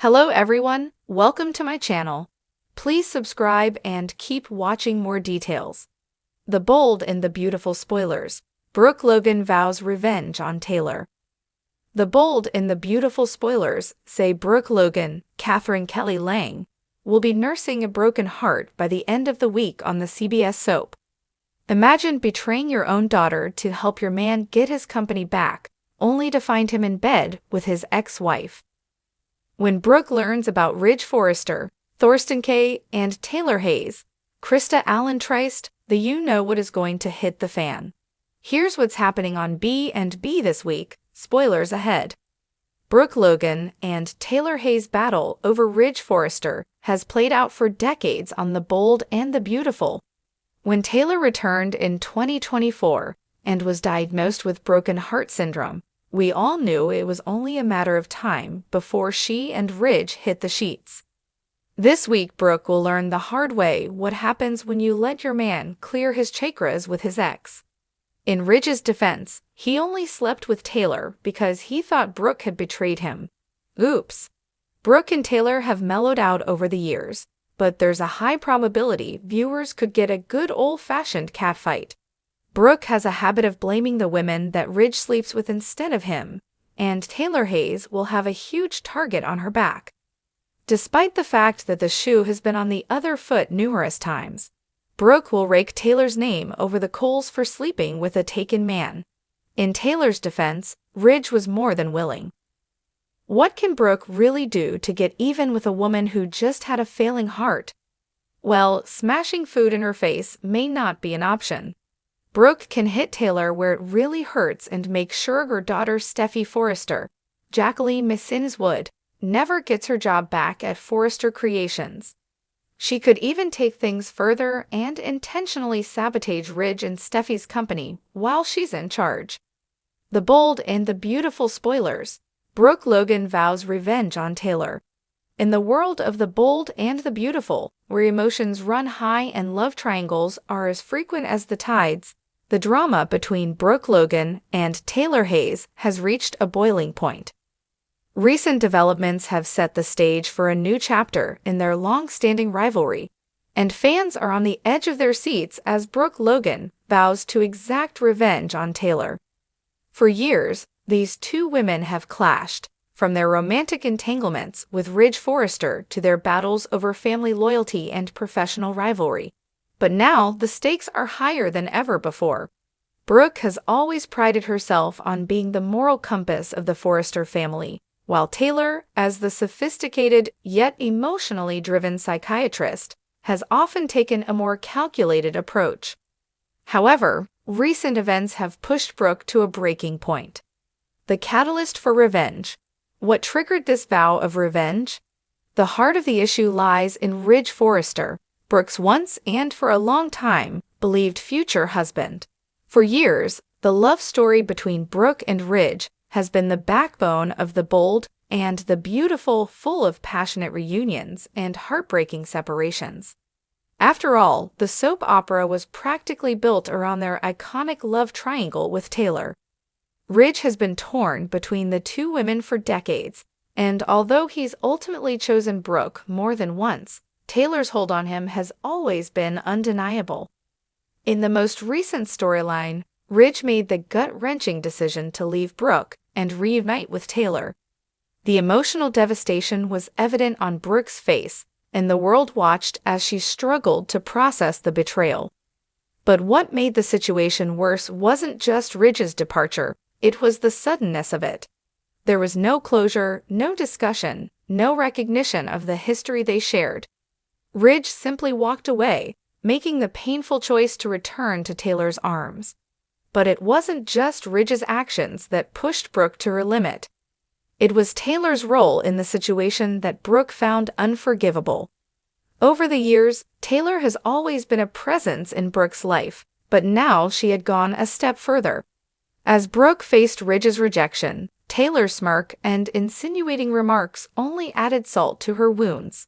Hello everyone, welcome to my channel. Please subscribe and keep watching more details. The Bold and the Beautiful spoilers. Brooke Logan vows revenge on Taylor. The Bold and the Beautiful spoilers say Brooke Logan, Catherine Kelly Lang, will be nursing a broken heart by the end of the week on the CBS soap. Imagine betraying your own daughter to help your man get his company back, only to find him in bed with his ex-wife. When Brooke learns about Ridge Forrester, Thorsten Kaye, and Taylor Hayes, Krista Allen Trist, you know what is going to hit the fan. Here's what's happening on B&B this week, spoilers ahead. Brooke Logan and Taylor Hayes' battle over Ridge Forrester has played out for decades on The Bold and the Beautiful. When Taylor returned in 2024 and was diagnosed with broken heart syndrome, we all knew it was only a matter of time before she and Ridge hit the sheets. This week, Brooke will learn the hard way what happens when you let your man clear his chakras with his ex. In Ridge's defense, he only slept with Taylor because he thought Brooke had betrayed him. Oops. Brooke and Taylor have mellowed out over the years, but there's a high probability viewers could get a good old-fashioned catfight. Brooke has a habit of blaming the women that Ridge sleeps with instead of him, and Taylor Hayes will have a huge target on her back. Despite the fact that the shoe has been on the other foot numerous times, Brooke will rake Taylor's name over the coals for sleeping with a taken man. In Taylor's defense, Ridge was more than willing. What can Brooke really do to get even with a woman who just had a failing heart? Well, smashing food in her face may not be an option. Brooke can hit Taylor where it really hurts and make sure her daughter Steffi Forrester, Jacqueline Wood, never gets her job back at Forrester Creations. She could even take things further and intentionally sabotage Ridge and Steffi's company while she's in charge. The Bold and the Beautiful spoilers. Brooke Logan vows revenge on Taylor. In the world of The Bold and the Beautiful, where emotions run high and love triangles are as frequent as the tides, the drama between Brooke Logan and Taylor Hayes has reached a boiling point. Recent developments have set the stage for a new chapter in their long-standing rivalry, and fans are on the edge of their seats as Brooke Logan vows to exact revenge on Taylor. For years, these two women have clashed, from their romantic entanglements with Ridge Forrester to their battles over family loyalty and professional rivalry. But now the stakes are higher than ever before. Brooke has always prided herself on being the moral compass of the Forrester family, while Taylor, as the sophisticated yet emotionally driven psychiatrist, has often taken a more calculated approach. However, recent events have pushed Brooke to a breaking point. The catalyst for revenge. What triggered this vow of revenge? The heart of the issue lies in Ridge Forrester, Brooke's once and for a long time believed future husband. For years, the love story between Brooke and Ridge has been the backbone of The Bold and the Beautiful, full of passionate reunions and heartbreaking separations. After all, the soap opera was practically built around their iconic love triangle with Taylor. Ridge has been torn between the two women for decades, and although he's ultimately chosen Brooke more than once, Taylor's hold on him has always been undeniable. In the most recent storyline, Ridge made the gut-wrenching decision to leave Brooke and reunite with Taylor. The emotional devastation was evident on Brooke's face, and the world watched as she struggled to process the betrayal. But what made the situation worse wasn't just Ridge's departure, it was the suddenness of it. There was no closure, no discussion, no recognition of the history they shared. Ridge simply walked away, making the painful choice to return to Taylor's arms. But it wasn't just Ridge's actions that pushed Brooke to her limit. It was Taylor's role in the situation that Brooke found unforgivable. Over the years, Taylor has always been a presence in Brooke's life, but now she had gone a step further. As Brooke faced Ridge's rejection, Taylor's smirk and insinuating remarks only added salt to her wounds.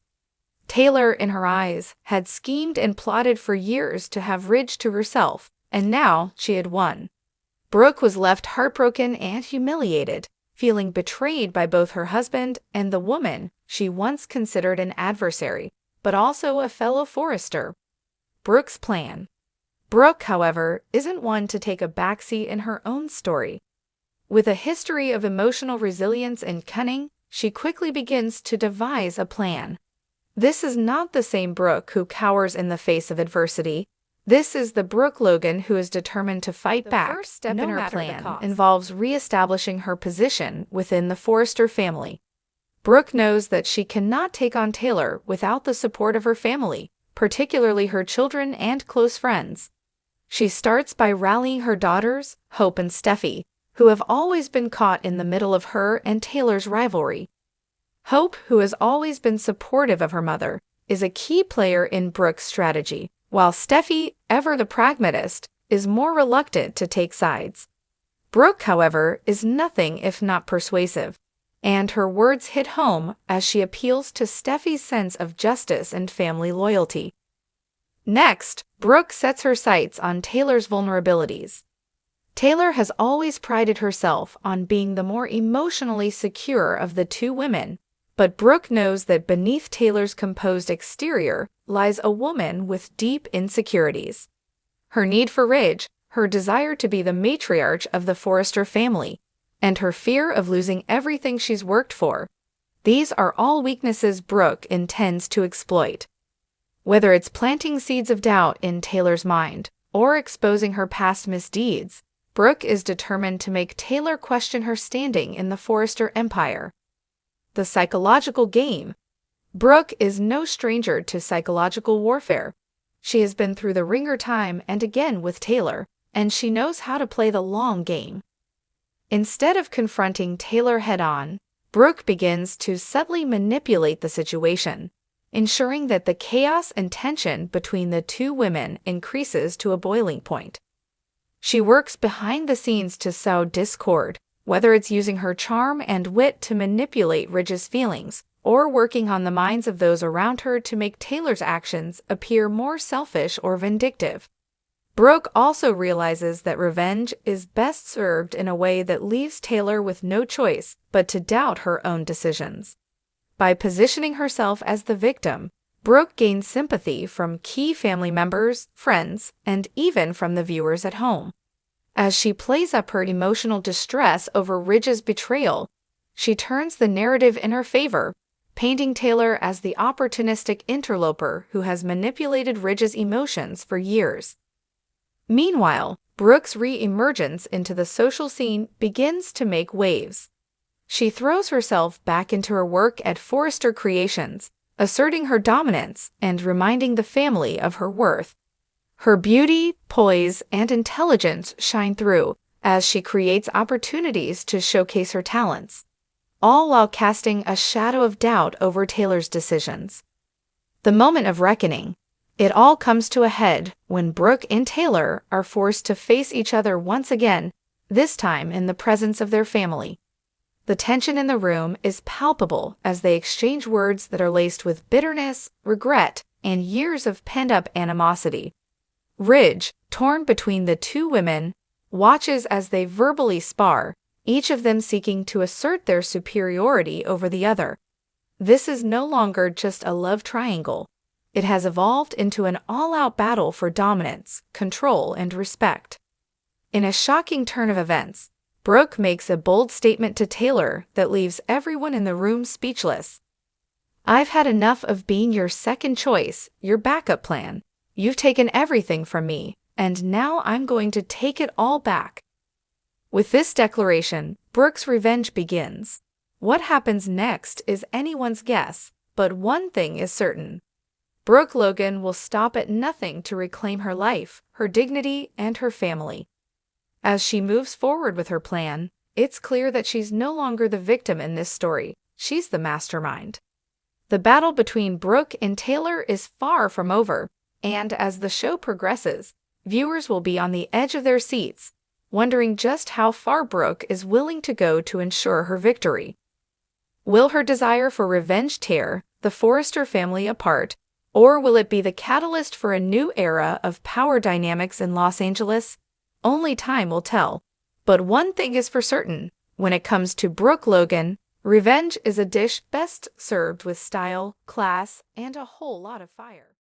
Taylor, in her eyes, had schemed and plotted for years to have Ridge to herself, and now she had won. Brooke was left heartbroken and humiliated, feeling betrayed by both her husband and the woman she once considered an adversary, but also a fellow forester. Brooke's plan. Brooke, however, isn't one to take a backseat in her own story. With a history of emotional resilience and cunning, she quickly begins to devise a plan. This is not the same Brooke who cowers in the face of adversity. This is the Brooke Logan who is determined to fight back. The first step in her plan involves re-establishing her position within the Forrester family. Brooke knows that she cannot take on Taylor without the support of her family, particularly her children and close friends. She starts by rallying her daughters, Hope and Steffi, who have always been caught in the middle of her and Taylor's rivalry. Hope, who has always been supportive of her mother, is a key player in Brooke's strategy, while Steffi, ever the pragmatist, is more reluctant to take sides. Brooke, however, is nothing if not persuasive, and her words hit home as she appeals to Steffi's sense of justice and family loyalty. Next, Brooke sets her sights on Taylor's vulnerabilities. Taylor has always prided herself on being the more emotionally secure of the two women, but Brooke knows that beneath Taylor's composed exterior lies a woman with deep insecurities. Her need for Ridge, her desire to be the matriarch of the Forrester family, and her fear of losing everything she's worked for. These are all weaknesses Brooke intends to exploit. Whether it's planting seeds of doubt in Taylor's mind or exposing her past misdeeds, Brooke is determined to make Taylor question her standing in the Forrester empire. The psychological game. Brooke is no stranger to psychological warfare. She has been through the ringer time and again with Taylor, and she knows how to play the long game. Instead of confronting Taylor head-on, Brooke begins to subtly manipulate the situation, ensuring that the chaos and tension between the two women increases to a boiling point. She works behind the scenes to sow discord, whether it's using her charm and wit to manipulate Ridge's feelings, or working on the minds of those around her to make Taylor's actions appear more selfish or vindictive. Brooke also realizes that revenge is best served in a way that leaves Taylor with no choice but to doubt her own decisions. By positioning herself as the victim, Brooke gains sympathy from key family members, friends, and even from the viewers at home. As she plays up her emotional distress over Ridge's betrayal, she turns the narrative in her favor, painting Taylor as the opportunistic interloper who has manipulated Ridge's emotions for years. Meanwhile, Brooke's re-emergence into the social scene begins to make waves. She throws herself back into her work at Forrester Creations, asserting her dominance and reminding the family of her worth. Her beauty, poise, and intelligence shine through as she creates opportunities to showcase her talents, all while casting a shadow of doubt over Taylor's decisions. The moment of reckoning. It all comes to a head when Brooke and Taylor are forced to face each other once again, this time in the presence of their family. The tension in the room is palpable as they exchange words that are laced with bitterness, regret, and years of pent-up animosity. Ridge, torn between the two women, watches as they verbally spar, each of them seeking to assert their superiority over the other. This is no longer just a love triangle. It has evolved into an all-out battle for dominance, control, and respect. In a shocking turn of events, Brooke makes a bold statement to Taylor that leaves everyone in the room speechless. "I've had enough of being your second choice, your backup plan. You've taken everything from me, and now I'm going to take it all back." With this declaration, Brooke's revenge begins. What happens next is anyone's guess, but one thing is certain. Brooke Logan will stop at nothing to reclaim her life, her dignity, and her family. As she moves forward with her plan, it's clear that she's no longer the victim in this story, she's the mastermind. The battle between Brooke and Taylor is far from over, and as the show progresses, viewers will be on the edge of their seats, wondering just how far Brooke is willing to go to ensure her victory. Will her desire for revenge tear the Forrester family apart, or will it be the catalyst for a new era of power dynamics in Los Angeles? Only time will tell. But one thing is for certain, When it comes to Brooke Logan, revenge is a dish best served with style, class, and a whole lot of fire.